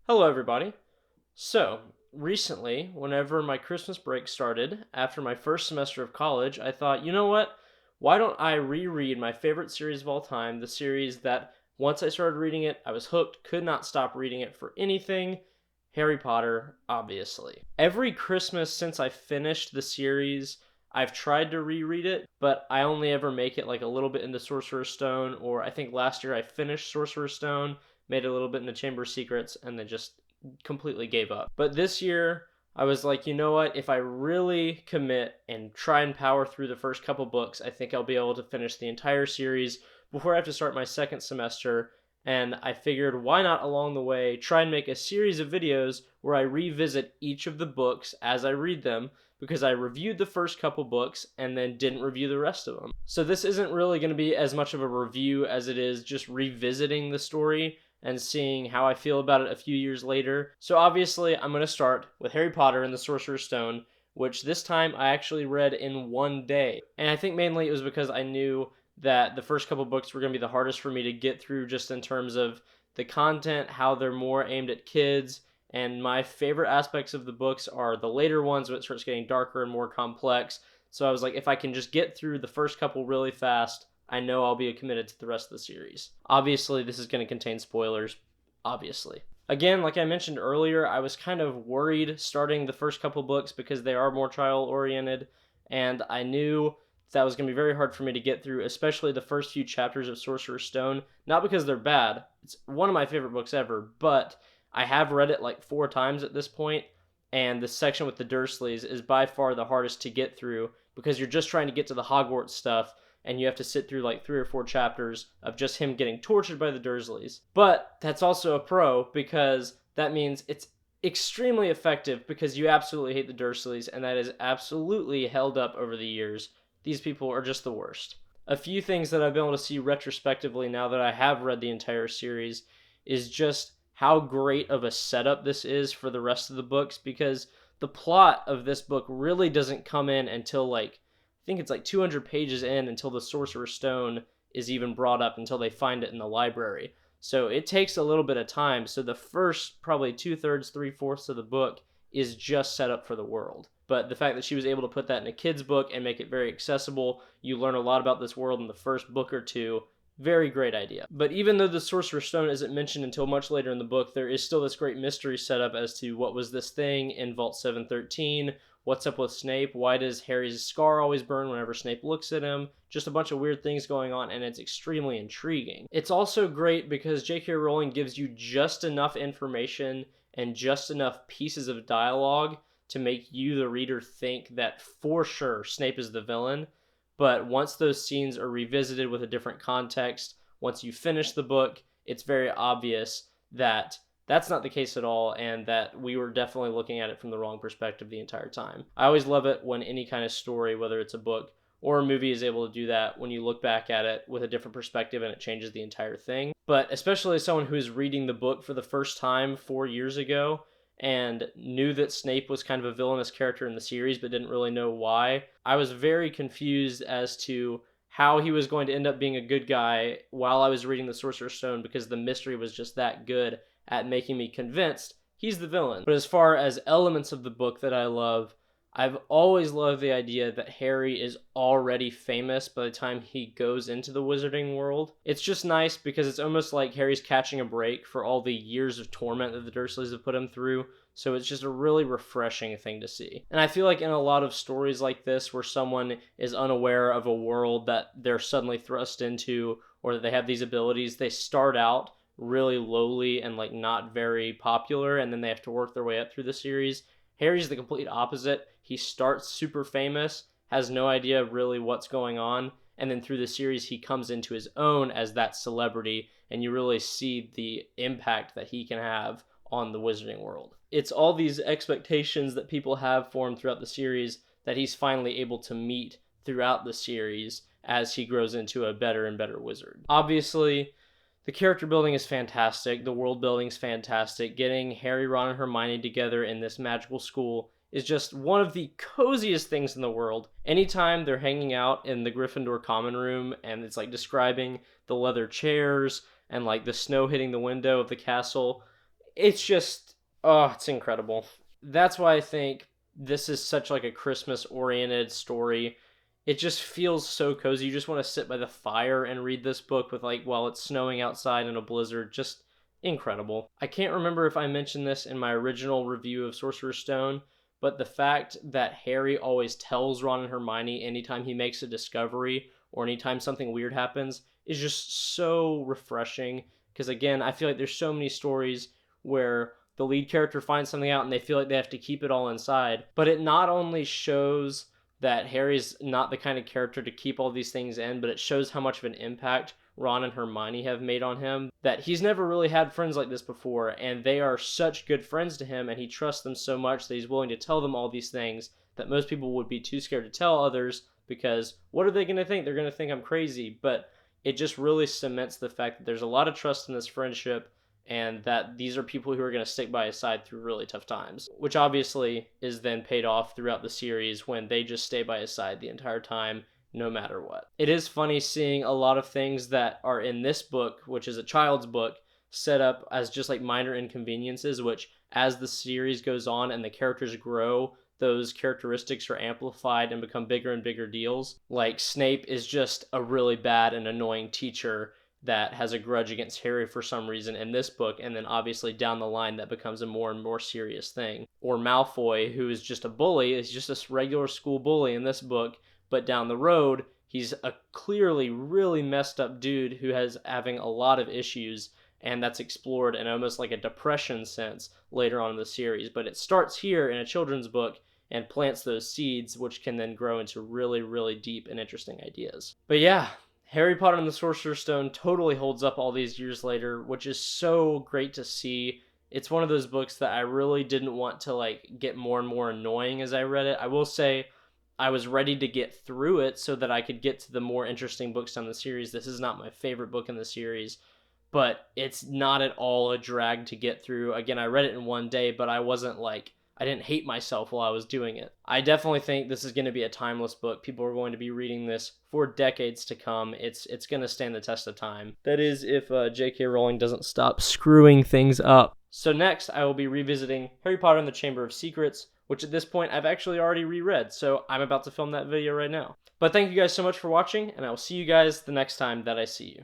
Hello, everybody. So, recently, whenever my Christmas break started, after my first semester of college, I thought, you know what? Why don't I reread my favorite series of all time, the series that once I started reading it, I was hooked, could not stop reading it for anything? Harry Potter, obviously. Every Christmas since I finished the series, I've tried to reread it, but I only ever make it like a little bit into Sorcerer's Stone, or I think last year I finished Sorcerer's Stone, made it a little bit into Chamber of Secrets, and then just completely gave up. But this year, I was like, you know what? If I really commit and try and power through the first couple books, I think I'll be able to finish the entire series before I have to start my second semester. And I figured, why not along the way try and make a series of videos where I revisit each of the books as I read them, because I reviewed the first couple books and then didn't review the rest of them. So this isn't really going to be as much of a review as it is just revisiting the story and seeing how I feel about it a few years later. So obviously, I'm going to start with Harry Potter and the Sorcerer's Stone, which this time I actually read in one day. And I think mainly it was because I knew that the first couple books were going to be the hardest for me to get through, just in terms of the content, how they're more aimed at kids. And my favorite aspects of the books are the later ones when it starts getting darker and more complex. So I was like, if I can just get through the first couple really fast, I know I'll be committed to the rest of the series. Obviously, this is going to contain spoilers, obviously. Again, like I mentioned earlier, I was kind of worried starting the first couple books because they are more trial oriented, and I knew that was going to be very hard for me to get through, especially the first few chapters of Sorcerer's Stone. Not because they're bad, it's one of my favorite books ever, but I have read it like 4 times at this point, and the section with the Dursleys is by far the hardest to get through because you're just trying to get to the Hogwarts stuff, and you have to sit through like 3 or 4 chapters of just him getting tortured by the Dursleys. But that's also a pro, because that means it's extremely effective, because you absolutely hate the Dursleys, and that is absolutely held up over the years. These people are just the worst. A few things that I've been able to see retrospectively now that I have read the entire series is just how great of a setup this is for the rest of the books, because the plot of this book really doesn't come in until I think it's like 200 pages in, until the Sorcerer's Stone is even brought up, until they find it in the library. So it takes a little bit of time. So the first probably 2/3, 3/4 of the book is just set up for the world. But the fact that she was able to put that in a kid's book and make it very accessible, you learn a lot about this world in the first book or two. Very great idea. But even though the Sorcerer's Stone isn't mentioned until much later in the book, there is still this great mystery set up as to what was this thing in Vault 713, what's up with Snape, why does Harry's scar always burn whenever Snape looks at him, just a bunch of weird things going on, and it's extremely intriguing. It's also great because J.K. Rowling gives you just enough information and just enough pieces of dialogue to make you, the reader, think that for sure Snape is the villain. But once those scenes are revisited with a different context, once you finish the book, it's very obvious that that's not the case at all, and that we were definitely looking at it from the wrong perspective the entire time. I always love it when any kind of story, whether it's a book or a movie, is able to do that, when you look back at it with a different perspective and it changes the entire thing. But especially as someone who's reading the book for the first time 4 years ago and knew that Snape was kind of a villainous character in the series but didn't really know why, I was very confused as to how he was going to end up being a good guy while I was reading the Sorcerer's Stone, because the mystery was just that good at making me convinced he's the villain. But as far as elements of the book that I love, I've always loved the idea that Harry is already famous by the time he goes into the wizarding world. It's just nice because it's almost like Harry's catching a break for all the years of torment that the Dursleys have put him through. So it's just a really refreshing thing to see. And I feel like in a lot of stories like this, where someone is unaware of a world that they're suddenly thrust into, or that they have these abilities, they start out really lowly and like not very popular, and then they have to work their way up through the series. Harry's the complete opposite. He starts super famous, has no idea really what's going on, and then through the series he comes into his own as that celebrity, and you really see the impact that he can have on the wizarding world. It's all these expectations that people have for him throughout the series that he's finally able to meet throughout the series as he grows into a better and better wizard. Obviously, the character building is fantastic. The world building is fantastic. Getting Harry, Ron, and Hermione together in this magical school is just one of the coziest things in the world. Anytime they're hanging out in the Gryffindor common room and it's like describing the leather chairs and like the snow hitting the window of the castle, It's just, oh, it's incredible. That's why I think this is such like a Christmas oriented story. It just feels so cozy. You just want to sit by the fire and read this book with like while it's snowing outside in a blizzard. Just incredible. I can't remember if I mentioned this in my original review of Sorcerer's Stone, but the fact that Harry always tells Ron and Hermione anytime he makes a discovery or anytime something weird happens is just so refreshing. Because again, I feel like there's so many stories where the lead character finds something out and they feel like they have to keep it all inside. But it not only shows that Harry's not the kind of character to keep all these things in, but it shows how much of an impact Ron and Hermione have made on him. That he's never really had friends like this before, and they are such good friends to him, and he trusts them so much that he's willing to tell them all these things that most people would be too scared to tell others because what are they going to think? They're going to think I'm crazy. But it just really cements the fact that there's a lot of trust in this friendship and that these are people who are going to stick by his side through really tough times, which obviously is then paid off throughout the series when they just stay by his side the entire time, no matter what. It is funny seeing a lot of things that are in this book, which is a child's book, set up as just like minor inconveniences, which as the series goes on and the characters grow, those characteristics are amplified and become bigger and bigger deals. Like Snape is just a really bad and annoying teacher that has a grudge against Harry for some reason in this book, and then obviously down the line that becomes a more and more serious thing. Or Malfoy, who is just a bully, is just a regular school bully in this book, but down the road, he's a clearly really messed up dude who has having a lot of issues, and that's explored in almost like a depression sense later on in the series. But it starts here in a children's book and plants those seeds, which can then grow into really, really deep and interesting ideas. But yeah, Harry Potter and the Sorcerer's Stone totally holds up all these years later, which is so great to see. It's one of those books that I really didn't want to like get more and more annoying as I read it. I will say I was ready to get through it so that I could get to the more interesting books down the series. This is not my favorite book in the series, but it's not at all a drag to get through. Again, I read it in one day, but I wasn't like I didn't hate myself while I was doing it. I definitely think this is going to be a timeless book. People are going to be reading this for decades to come. It's going to stand the test of time. That is if J.K. Rowling doesn't stop screwing things up. So next, I will be revisiting Harry Potter and the Chamber of Secrets, which at this point I've actually already reread, so I'm about to film that video right now. But thank you guys so much for watching, and I will see you guys the next time that I see you.